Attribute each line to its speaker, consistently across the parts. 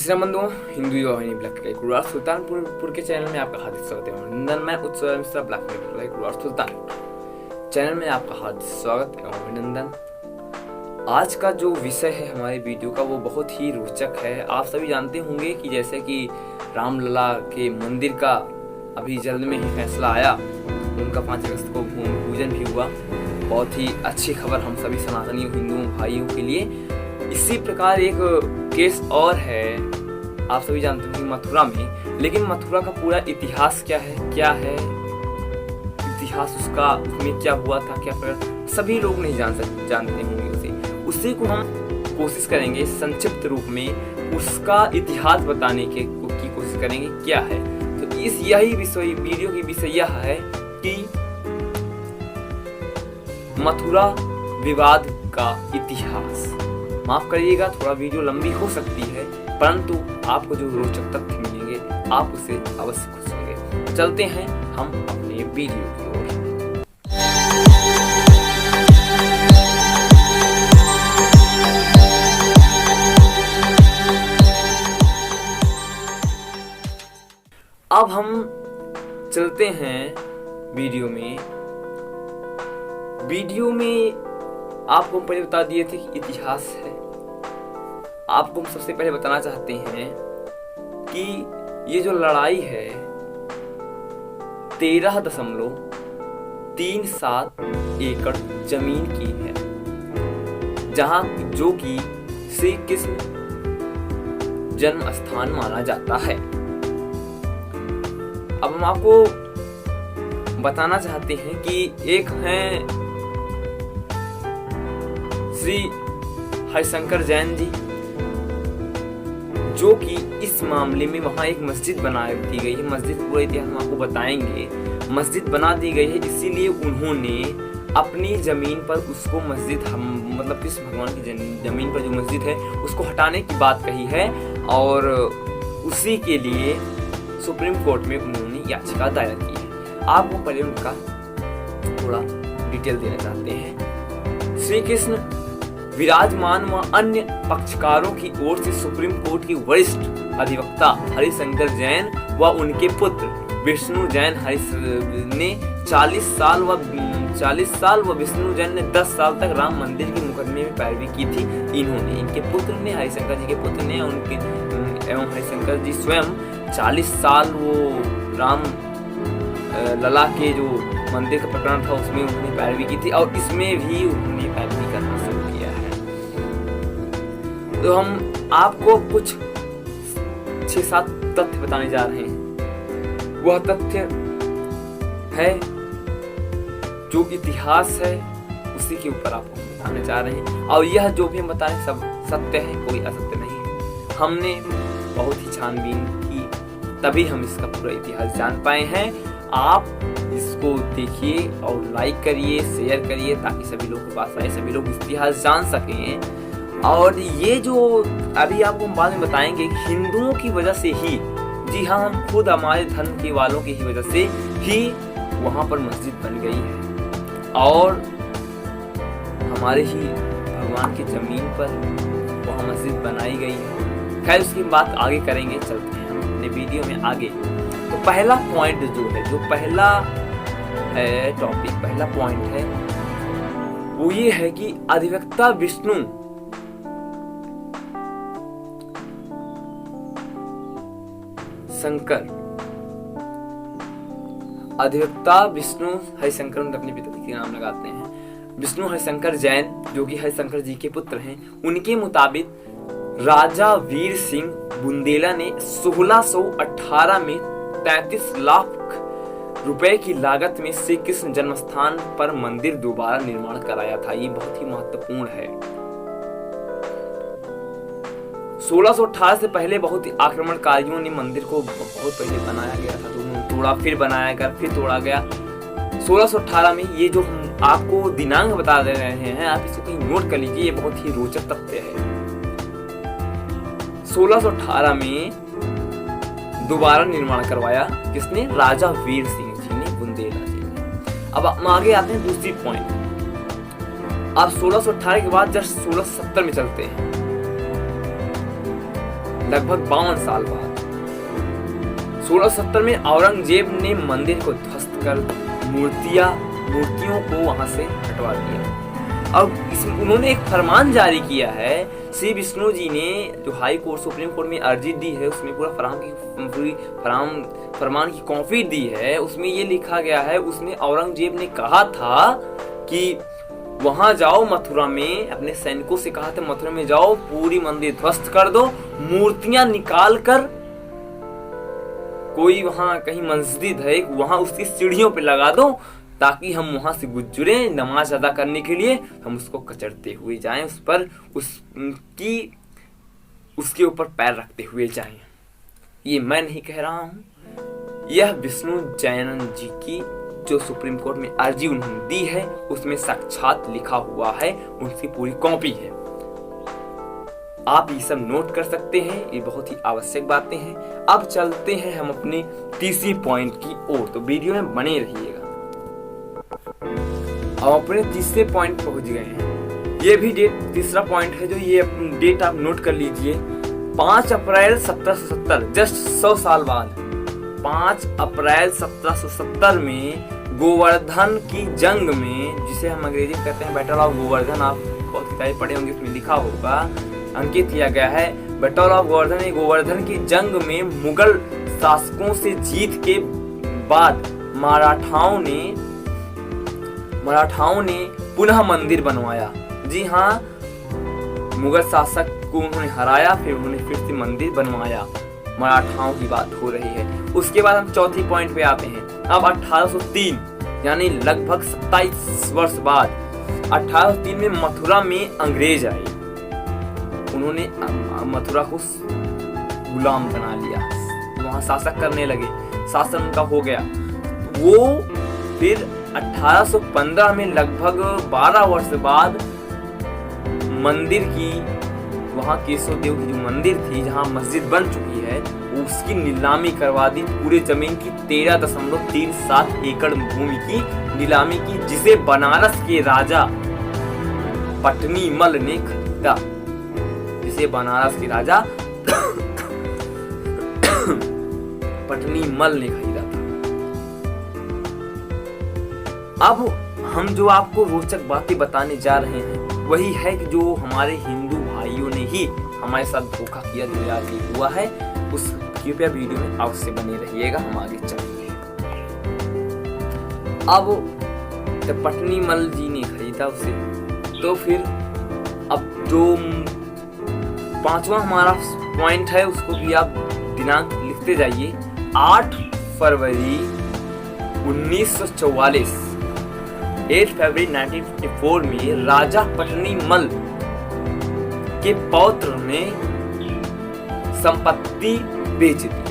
Speaker 1: इस्लाम बंधुओं, हिंदू युवा वाहिनी ब्लैक गुरुवार सुल्तानपुर के चैनल में आपका हार्दिक स्वागत है। अभिनंदन। मैं उत्सव मिश्रा ब्लैक गुरुवार सुल्तानपुर चैनल में आपका हार्दिक स्वागत एवं अभिनंदन। आज का जो विषय है हमारे वीडियो का वो बहुत ही रोचक है। आप सभी जानते होंगे कि जैसे कि रामलला के मंदिर का अभी जल्द में ही फैसला आया, उनका 5 अगस्त को भूमि पूजन भी हुआ। बहुत ही अच्छी खबर हम सभी सनातनी हिंदू भाइयों के लिए। इसी प्रकार एक केस और है, आप सभी जानते हैं मथुरा में। लेकिन मथुरा का पूरा इतिहास क्या है इतिहास उसका, उसमें क्या हुआ था, क्या सभी लोग नहीं जानते होंगे उसी को हम कोशिश करेंगे संक्षिप्त रूप में उसका इतिहास बताने की कोशिश करेंगे क्या है। तो यही विषय वीडियो की विषय यह है कि मथुरा विवाद का इतिहास। माफ करिएगा, थोड़ा वीडियो लंबी हो सकती है, परंतु आपको जो रोचक तथ्य मिलेंगे आप उसे अवश्य खुश होंगे। चलते हैं हम अपने वीडियो की ओर। अब हम चलते हैं वीडियो में आपको पहले बता दिए थे कि इतिहास है। आपको हम सबसे पहले बताना चाहते हैं कि ये जो लड़ाई है 13.37 एकड़ जमीन की है, जहां जो कि श्री कृष्ण जन्म स्थान माना जाता है। अब हम आपको बताना चाहते हैं कि एक हैं श्री हरिशंकर जैन जी, जो कि इस मामले में वहां एक मस्जिद बना दी गई है। मस्जिद पूरा इतिहास हम आपको बताएंगे। मस्जिद बना दी गई है, इसीलिए उन्होंने अपनी जमीन पर उसको मस्जिद मतलब कृष्ण भगवान की जमीन पर जो मस्जिद है उसको हटाने की बात कही है, और उसी के लिए सुप्रीम कोर्ट में उन्होंने याचिका दायर की है। आपको पहले उनका थोड़ा डिटेल देना चाहते हैं। श्री कृष्ण विराजमान व अन्य पक्षकारों की ओर से सुप्रीम कोर्ट की वरिष्ठ अधिवक्ता हरिशंकर जैन व उनके पुत्र विष्णु जैन ने 40 साल व विष्णु जैन ने 10 साल तक राम मंदिर के मुकदमे में पैरवी की थी। इनके पुत्र ने, हरिशंकर जी के पुत्र ने उनके एवं हरिशंकर जी स्वयं 40 साल वो राम लला के जो मंदिर का प्रकरण था उसमें उन्होंने पैरवी की थी, और इसमें भी उन्होंने पैरवी करना शुरू किया है। तो हम आपको कुछ 6-7 तथ्य बताने जा रहे हैं। वह तथ्य है जो इतिहास है, उसी के ऊपर आपको बताने जा रहे हैं। और यह जो भी हम बता रहे हैं सब सत्य है, कोई असत्य नहीं है। हमने बहुत ही छानबीन की, तभी हम इसका पूरा इतिहास जान पाए हैं। आप इसको देखिए और लाइक करिए, शेयर करिए, ताकि सभी लोगों के पास आए, सभी लोग इतिहास जान सकें। और ये जो अभी आपको हम बाद में बताएंगे, हिंदुओं की वजह से ही, जी हाँ, हम खुद हमारे धर्म के वालों की ही वजह से ही वहाँ पर मस्जिद बन गई है, और हमारे ही भगवान की जमीन पर वहाँ मस्जिद बनाई गई है। खैर, उसकी बात आगे करेंगे। चलते हैं हम अपने वीडियो में आगे। तो पहला पॉइंट जो पहला है टॉपिक, पहला पॉइंट है वो ये है कि अधिवक्ता विष्णु हरिशंकर अपने पिताजी के नाम लगाते हैं। विष्णु हरिशंकर जैन, जो कि हरिशंकर जी के पुत्र हैं, उनके मुताबिक राजा वीर सिंह बुंदेला ने 1618 में 33 लाख रुपए की लागत में श्री कृष्ण जन्म स्थान पर मंदिर दोबारा निर्माण कराया था। ये बहुत ही महत्वपूर्ण है। 1618 से पहले बहुत ही आक्रमणकारियों ने मंदिर को बहुत पहले बनाया गया था, तो उन्होंने तोड़ा, फिर बनाया गया, फिर तोड़ा गया। 1618 में ये जो हम आपको दिनांक बता दे रहे हैं, आप इसको कहीं नोट कर लीजिए, ये बहुत ही रोचक तथ्य है। 1618 में दोबारा निर्माण करवाया किसने? राजा वीर सिंह जी ने, बुंदेला जी ने। अब हम आगे आते हैं दूसरी पॉइंट। अब 1618 के बाद जस्ट 1670 में चलते हैं। लगभग 52 साल बाद 1670 में औरंगजेब ने मंदिर को ध्वस्त कर मूर्तियों को वहां से हटवा दिया। अब इसमें उन्होंने एक फरमान जारी किया है। श्री विष्णु जी ने जो हाई कोर्ट सुप्रीम कोर्ट में अर्जी दी है उसमें पूरी फरमान की कॉपी दी है। उसमें ये लिखा गया है, उसमें औरंगजेब ने कहा था कि वहां जाओ मथुरा में, अपने सैनिकों से कहा था मथुरा में जाओ, पूरी मंदिर ध्वस्त कर दो, मूर्तियां निकाल कर कोई वहां कहीं मस्जिद है वहां उसकी सीढ़ियों पे लगा दो, ताकि हम वहां से गुजरे नमाज अदा करने के लिए, हम उसको कचरते हुए जाएं, उस पर उसके ऊपर पैर रखते हुए जाएं। ये मैं नहीं कह रहा हूं, यह विष्णु जयानंद जी की जो सुप्रीम कोर्ट में अर्जी उन्होंने दी है उसमें साक्षात लिखा हुआ है, उनकी पूरी कॉपी है। आप ये सब नोट कर सकते हैं, ये बहुत ही आवश्यक बातें हैं। अब चलते हैं हम अपने तीसरी पॉइंट की ओर, तो वीडियो में बने रहिएगा। अब अपने तीसरे पॉइंट पहुंच गए हैं। ये भी तीसरा पॉइंट है, जो ये डेट आप नोट कर लीजिए। 5 अप्रैल 1770, जस्ट 100 साल बाद 5 अप्रैल 1770 में गोवर्धन की जंग में, जिसे हम अंग्रेजी में कहते हैं बैटल ऑफ गोवर्धन, आप बहुत किताबें पढ़े होंगे, उसमें लिखा होगा, अंकित किया गया है बैटल ऑफ गोवर्धन। गोवर्धन की जंग में मुगल शासकों से जीत के बाद मराठाओं ने पुनः मंदिर बनवाया। जी हाँ, मुगल शासक को उन्होंने हराया, फिर उन्होंने फिर से मंदिर बनवाया। मराठाओं की बात हो रही है। उसके बाद हम चौथी पॉइंट पे आते हैं। अब 1803 यानी लगभग 27 वर्ष बाद 1803 में मथुरा में अंग्रेज आए। उन्होंने मथुरा को गुलाम बना लिया, वहां शासक करने लगे, शासन उनका हो गया। वो फिर 1815 में लगभग 12 वर्ष बाद मंदिर की, वहां केशव देव की जो मंदिर थी जहां मस्जिद बन चुकी है, उसकी नीलामी करवा दी। पूरे जमीन की 13.37 एकड़ भूमि की नीलामी की, जिसे बनारस के राजा पटनी मल ने खरीदा। जिसे बनारस के राजा पटनी मल ने खरीदा था। अब हम जो आपको रोचक बातें बताने जा रहे हैं वही है कि जो हमारे हिंदू भाइयों ने ही हमारे साथ धोखा किया, जो याद हुआ है, उस कृपया वीडियो में अवश्य बने रहिएगा, हम आगे चलेंगे। अब जब पटनी मल जी ने खरीदा उसे, तो फिर अब जो 5वां हमारा पॉइंट है उसको भी आप दिनांक लिखते जाइए। 8 फरवरी 1944, 8 फरवरी 1954 में राजा पटनी मल के पौत्र ने संपत्ति बेच दी।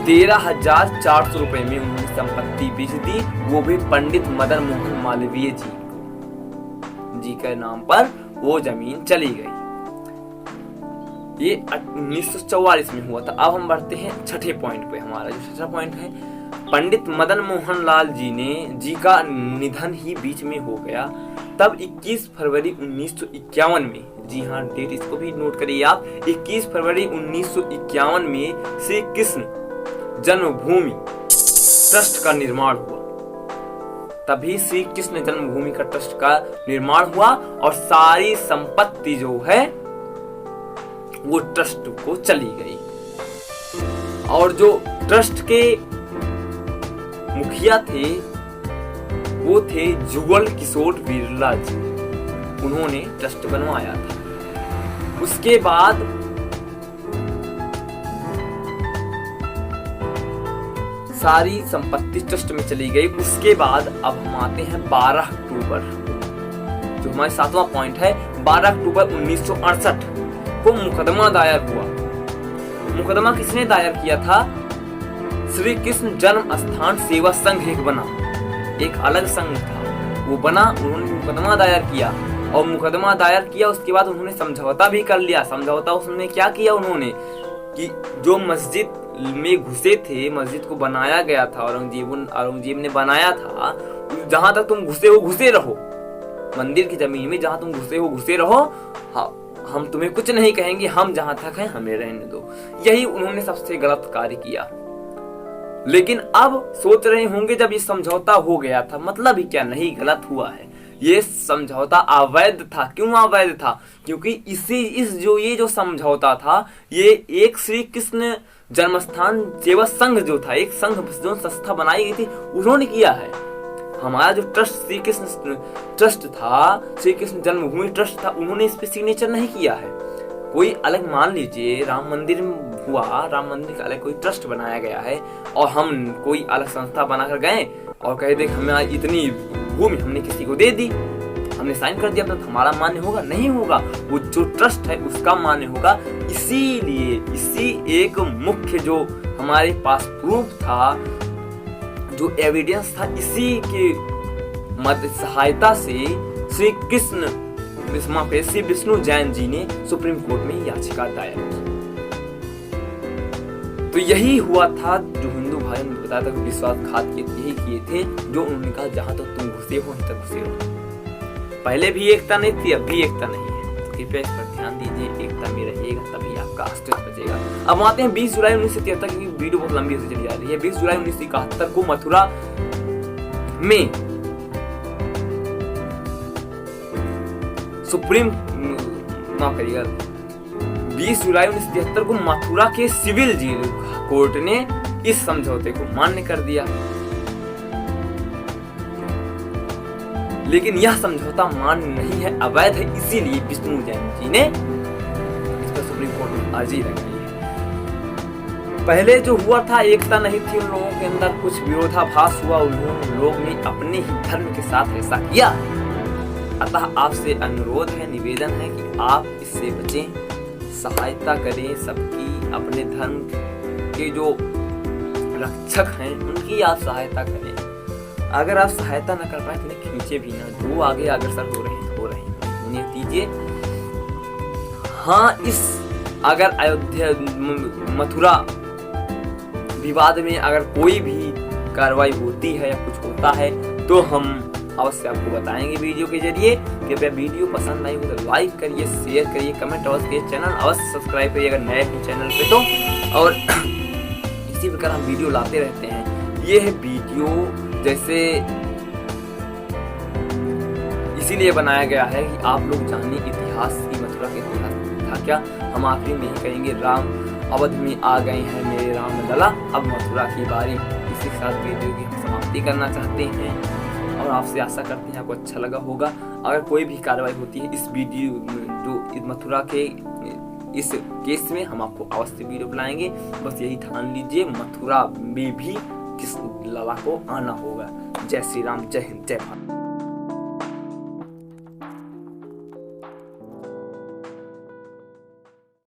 Speaker 1: 13,400 रुपए में उन्होंने संपत्ति बेच दी, वो भी पंडित मदन मोहन मालवीय जी के नाम पर वो जमीन चली गई। ये 1944 में हुआ था। अब हम बढ़ते हैं छठे पॉइंट पे। हमारा जो छठा पॉइंट है, पंडित मदन मोहन लाल जी का निधन ही बीच में हो गया। तब 21 फरवरी 1951 में, जी हाँ डेट इसको भी नोट करिए आप, 21 फरवरी 1951 में श्री कृष्ण जन्मभूमि ट्रस्ट का निर्माण हुआ। तभी श्री कृष्ण जन्मभूमि का ट्रस्ट का निर्माण हुआ और सारी संपत्ति जो है वो ट्रस्ट को चली गई। और जो ट्रस्ट के मुखिया थे वो थे जुगल किशोर बिरला जी, उन्होंने ट्रस्ट बनवाया था। उसके बाद सारी संपत्ति ट्रस्ट में चली गई। उसके बाद अब हम आते हैं 12 अक्टूबर, जो हमारे 7वां पॉइंट है। 12 अक्टूबर 1968 को मुकदमा दायर हुआ। मुकदमा किसने दायर किया था? श्री कृष्ण जन्म स्थान सेवा संघ एक बना, एक अलग संघ था, वो बना, उन्होंने मुकदमा दायर किया। और मुकदमा दायर किया उसके बाद उन्होंने समझौता भी कर लिया। समझौता उसने क्या किया, उन्होंने कि जो मस्जिद में घुसे थे, मस्जिद को बनाया गया था, औरंगजेब ने बनाया था, जहां तक तुम घुसे हो घुसे रहो, मंदिर की जमीन में जहां तुम घुसे हो घुसे रहो। हाँ, हम तुम्हें कुछ नहीं कहेंगे, हम जहां तक हैं हमें रहने दो। यही उन्होंने सबसे गलत कार्य किया। लेकिन अब सोच रहे होंगे जब ये समझौता हो गया था, मतलब ही क्या, नहीं गलत हुआ है, ये समझौता अवैध था। क्यों अवैध था? क्योंकि ये जो समझौता था, ये एक श्री कृष्ण जन्मस्थान सेवा संघ जो था, एक संघ जो संस्था बनाई गई थी, उन्होंने किया है। हमारा जो ट्रस्ट श्री कृष्ण ट्रस्ट था, श्री कृष्ण जन्मभूमि ट्रस्ट था, उन्होंने इस पे सिग्नेचर नहीं किया है। कोई अलग, मान लीजिए राम मंदिर हुआ, राम मंदिर का अलग कोई ट्रस्ट बनाया गया है और हम कोई अलग संस्था बनाकर गए और कहे देख हमें इतनी भूमि हमने किसी को दे दी, हमने साइन कर दिया, तो हमारा मान्य होगा? नहीं होगा। वो जो ट्रस्ट है उसका मान्य होगा। इसीलिए इसी एक मुख्य जो हमारे पास प्रूफ था, जो एविडेंस था, इसी के मदद सहायता से श्री कृष्ण श्री विष्णु जैन जी ने सुप्रीम कोर्ट में याचिका दायर की। तो यही हुआ था जो हिंदू भाइयों ने बताया था, विश्वासघात यही किए थे, जो उन्होंने कहा जहां तक तुम घुसे हो वहीं तक घुसे रहो। पहले भी एकता नहीं थी, अब भी एकता नहीं है। कृपया इस पर ध्यान दीजिए, एकता में रहिएगा तभी आपका अस्तित्व बचेगा। अब आते हैं 20 जुलाई 1973 की वीडियो बहुत लंबी होती चली जा रही है। 20 जुलाई 1971 को मथुरा में सुप्रीम 20 जुलाई 1973 को मथुरा के सिविल कोर्ट ने इस समझौते को मान्य कर दिया। लेकिन यह समझौता मान्य नहीं है, अवैध है, इसीलिए विष्णु जैन जी ने इस पर सुप्रीम कोर्ट में अर्जी लगाई है। पहले जो हुआ था, एकता नहीं थी उन लोगों के अंदर, कुछ विरोधाभास हुआ, उन्होंने लोग ने अपने ही धर्म के साथ ऐसा किया। अतः आपसे अनुरोध है, निवेदन है कि आप इससे बचें, सहायता करें सबकी, अपने धर्म के जो रक्षक हैं उनकी आप सहायता करें। अगर आप सहायता न कर पाए तो उन्हें खींचे भी ना, जो आगे अग्रसर हो रहे हैं उन्हें दीजिए। हाँ, इस अगर अयोध्या मथुरा विवाद में अगर कोई भी कार्रवाई होती है या कुछ होता है तो हम अवश्य आपको बताएंगे वीडियो के जरिए। कृपया वीडियो पसंद आई हो तो लाइक करिए, शेयर करिए, कमेंट अवश्य करिए, चैनल अवश्य सब्सक्राइब करिए अगर नए हैं चैनल पे तो। और इसी प्रकार हम वीडियो लाते रहते हैं। ये है वीडियो जैसे इसीलिए बनाया गया है कि आप लोग जानिए इतिहास की, मथुरा के इतिहास था क्या। हम आखिरी में ही कहेंगे, राम अवध में आ गए हैं मेरे राम लला, अब मथुरा की बारी। इसी के साथ वीडियो की हम समाप्ति करना चाहते हैं और आपसे आशा करते हैं आपको अच्छा लगा होगा। अगर कोई भी कार्रवाई होती है इस वीडियो जो मथुरा के इस केस में, हम आपको अवश्य वीडियो बनाएंगे। बस यही ध्यान लीजिए, मथुरा में भी किस लला को आना होगा। जय श्री राम, जय हिंद, जय भारत।